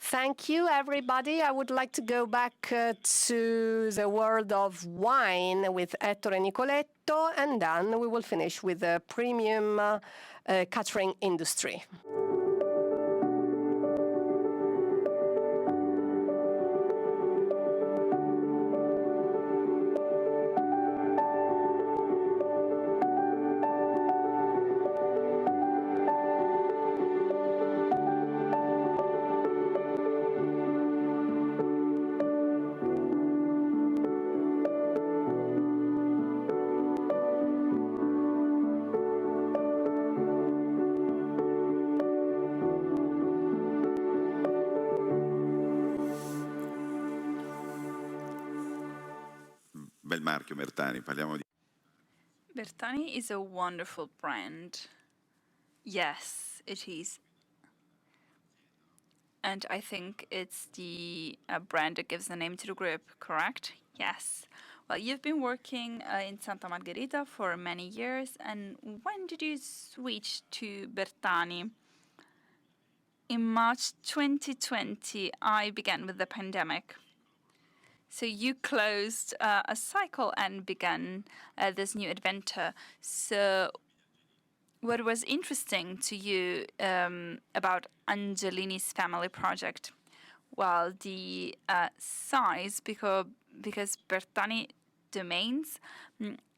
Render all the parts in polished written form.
Thank you, everybody. I would like to go back to the world of wine with Ettore Nicoletto, and then we will finish with the premium catering industry. Bel marchio Bertani, parliamo di... Bertani is a wonderful brand. Yes, it is. And I think it's the brand that gives the name to the group, correct? Yes. Well, you've been working in Santa Margherita for many years, and when did you switch to Bertani? In March 2020, I began with the pandemic. So you closed a cycle and began this new adventure. So what was interesting to you about Angelini's family project? Well, the size, because Bertani Domains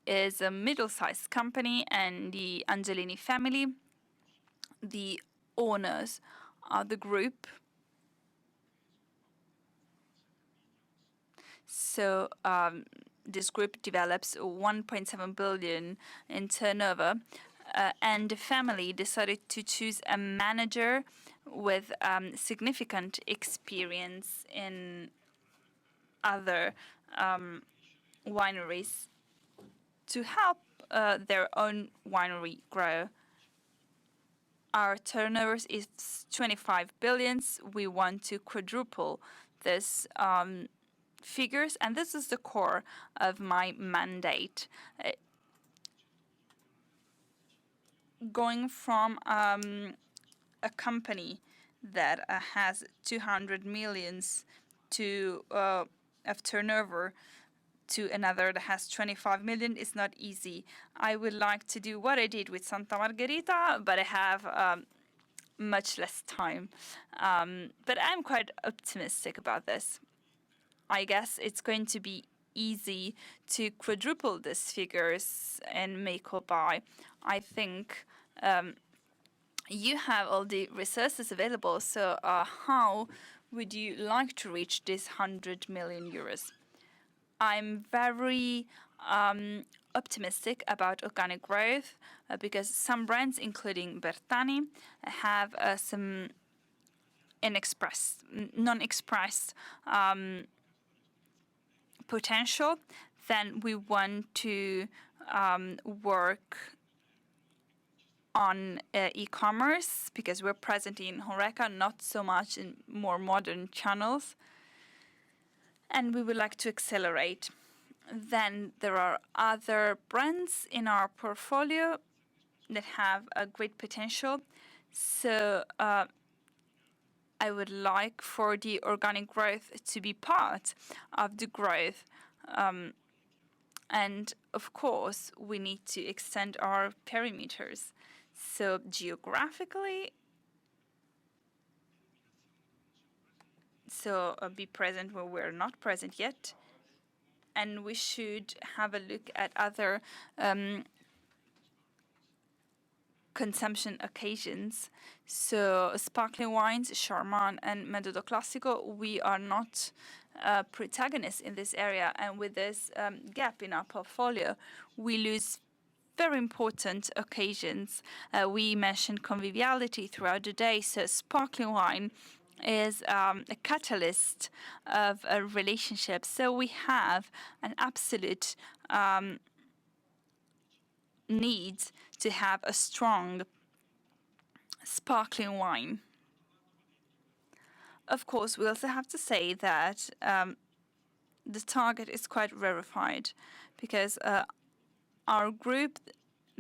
is a middle-sized company, and the Angelini family, the owners are the group. So this group develops 1.7 billion in turnover, and the family decided to choose a manager with significant experience in other wineries to help their own winery grow. Our turnover is 25 billions. We want to quadruple this figures, and this is the core of my mandate. Going from a company that has 200 millions of turnover to another that has 25 million is not easy. I would like to do what I did with Santa Margherita, but I have much less time. But I'm quite optimistic about this. I guess it's going to be easy to quadruple these figures in make or buy. I think you have all the resources available, so how would you like to reach this 100 million euros? I'm very optimistic about organic growth because some brands, including Bertani, have some non-expressed potential. Then we want to work on e-commerce because we're present in HoReCa, not so much in more modern channels. And we would like to accelerate. Then there are other brands in our portfolio that have a great potential. So I would like for the organic growth to be part of the growth. And of course, we need to extend our perimeters. So geographically, be present where we're not present yet. And we should have a look at other consumption occasions. So sparkling wines, Charmant and Metodo Classico, we are not protagonists in this area. And with this gap in our portfolio, we lose very important occasions. We mentioned conviviality throughout the day. So sparkling wine is a catalyst of a relationship. So we have an absolute need to have a strong sparkling wine. Of course, we also have to say that the target is quite rarefied because our group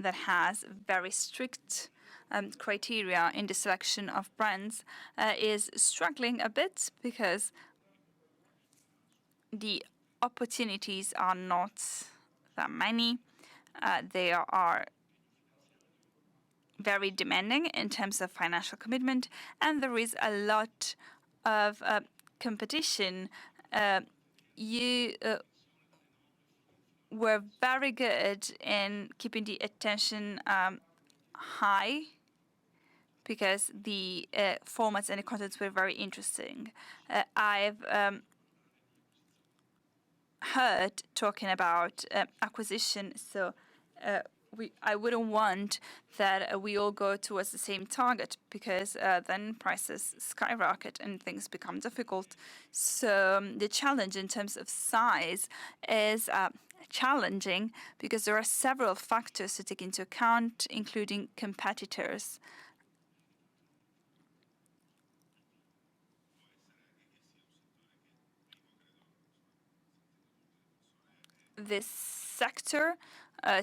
that has very strict criteria in the selection of brands is struggling a bit because the opportunities are not that many. They are very demanding in terms of financial commitment, and there is a lot of competition. You were very good in keeping the attention high because the formats and the contents were very interesting. I've heard talking about acquisition, so I wouldn't want that we all go towards the same target because then prices skyrocket and things become difficult. So the challenge in terms of size is challenging because there are several factors to take into account, including competitors. This sector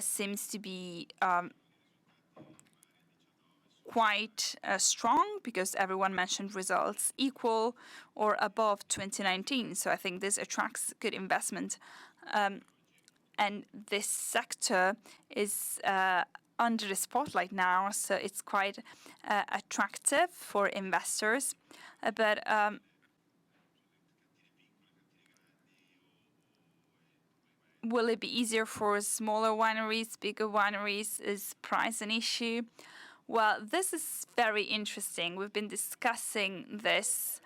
seems to be quite strong because everyone mentioned results equal or above 2019. So I think this attracts good investment. And this sector is under the spotlight now, so it's quite attractive for investors. But will it be easier for smaller wineries, bigger wineries? Is price an issue? Well, this is very interesting. We've been discussing this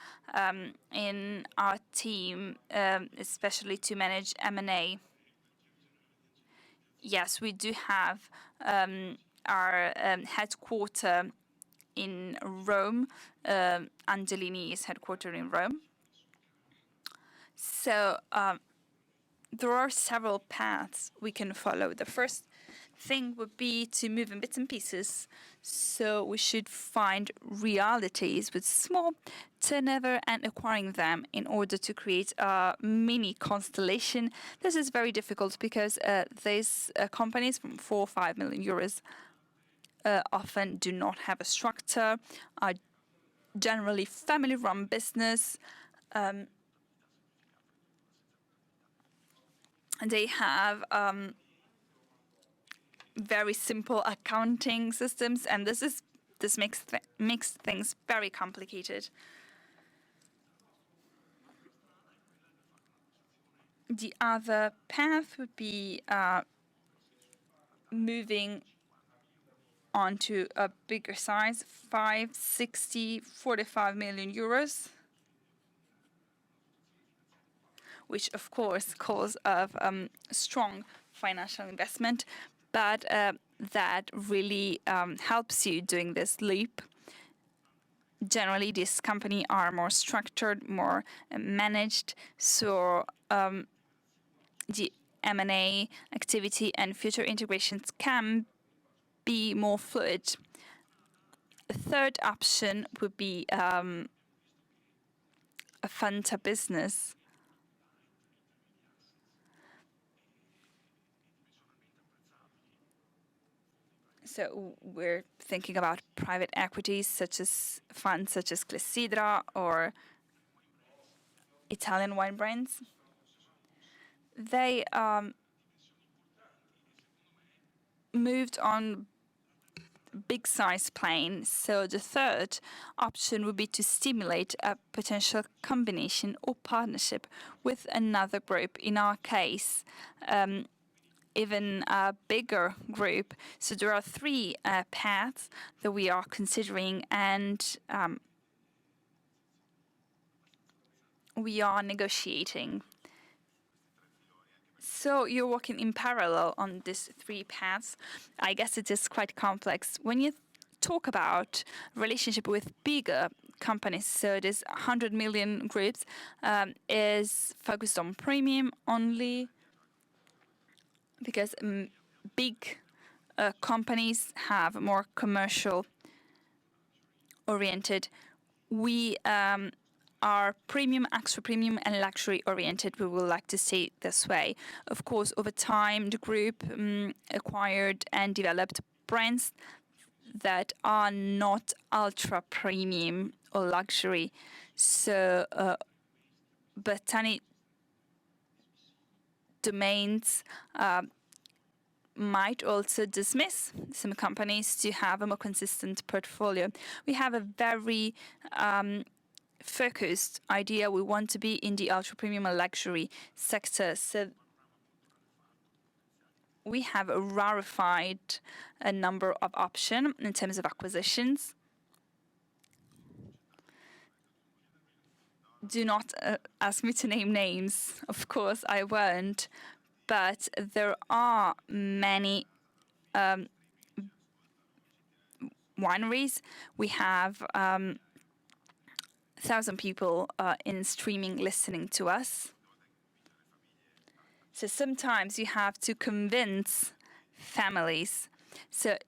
in our team, especially to manage M&A. Yes, we do have our headquarter in Rome. Angelini is headquartered in Rome. So there are several paths we can follow. The first thing would be to move in bits and pieces. So we should find realities with small turnover and acquiring them in order to create a mini constellation. This is very difficult because these companies from 4 or 5 million euros often do not have a structure, are generally family-run business. They have very simple accounting systems, and this makes things very complicated. The other path would be moving on to a bigger size, 45 million euros, which of course calls of strong financial investment, but that really helps you doing this leap. Generally, these companies are more structured, more managed, so the M&A activity and future integrations can be more fluid. A third option would be a Fanta business. So we're thinking about private equities such as funds such as Clessidra or Italian wine brands. They moved on big size plane. So the third option would be to stimulate a potential combination or partnership with another group. In our case, even a bigger group. So there are 3 paths that we are considering, and we are negotiating. So you're working in parallel on these 3 paths. I guess it is quite complex. When you talk about relationship with bigger companies, so this 100 million groups is focused on premium only, because big companies have more commercial oriented. We are premium, extra premium, and luxury oriented. We would like to say it this way. Of course, over time, the group acquired and developed brands that are not ultra premium or luxury. So, but tiny domains might also dismiss some companies to have a more consistent portfolio. We have a very focused idea. We want to be in the ultra premium and luxury sector. So we have a rarefied number of options in terms of acquisitions. Do not ask me to name names. Of course, I won't. But there are many wineries. We have 1,000 people in streaming listening to us. So sometimes you have to convince families. So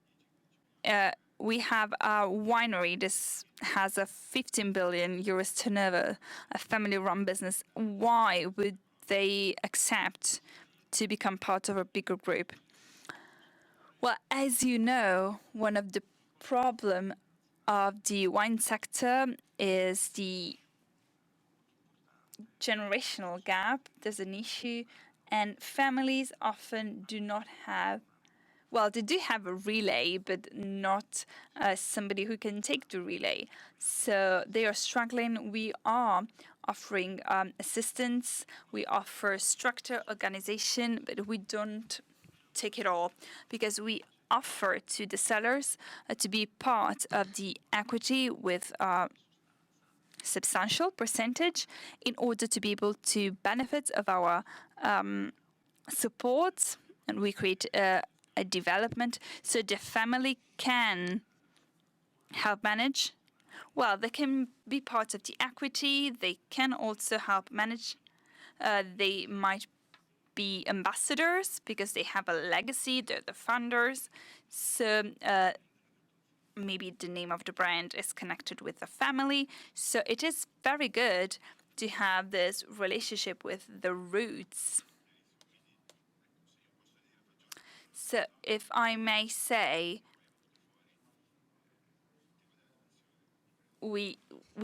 we have a winery. This has a 15 billion euros turnover, a family-run business. Why would they accept to become part of a bigger group? Well, as you know, one of the problems of the wine sector is the generational gap. There's an issue, and families often do not have, well, they do have a relay, but not somebody who can take the relay. So they are struggling. We are offering assistance. We offer structure, organization, but we don't take it all, because we offer to the sellers to be part of the equity with a substantial percentage in order to be able to benefit of our support, and we create a development so the family can help manage. Well, they can be part of the equity. They can also help manage. They might be ambassadors because they have a legacy. They're the founders. So maybe the name of the brand is connected with the family. So it is very good to have this relationship with the roots. So if I may say, we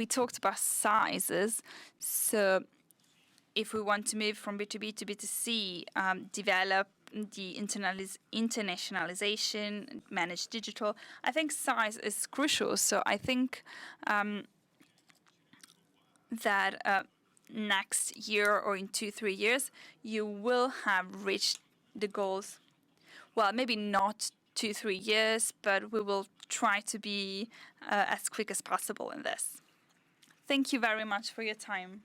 talked about sizes. So if we want to move from B2B to B2C, develop the internationalization, manage digital, I think size is crucial. So I think that next year or in 2-3 years, you will have reached the goals. Well, maybe not 2-3 years, but we will try to be as quick as possible in this. Thank you very much for your time.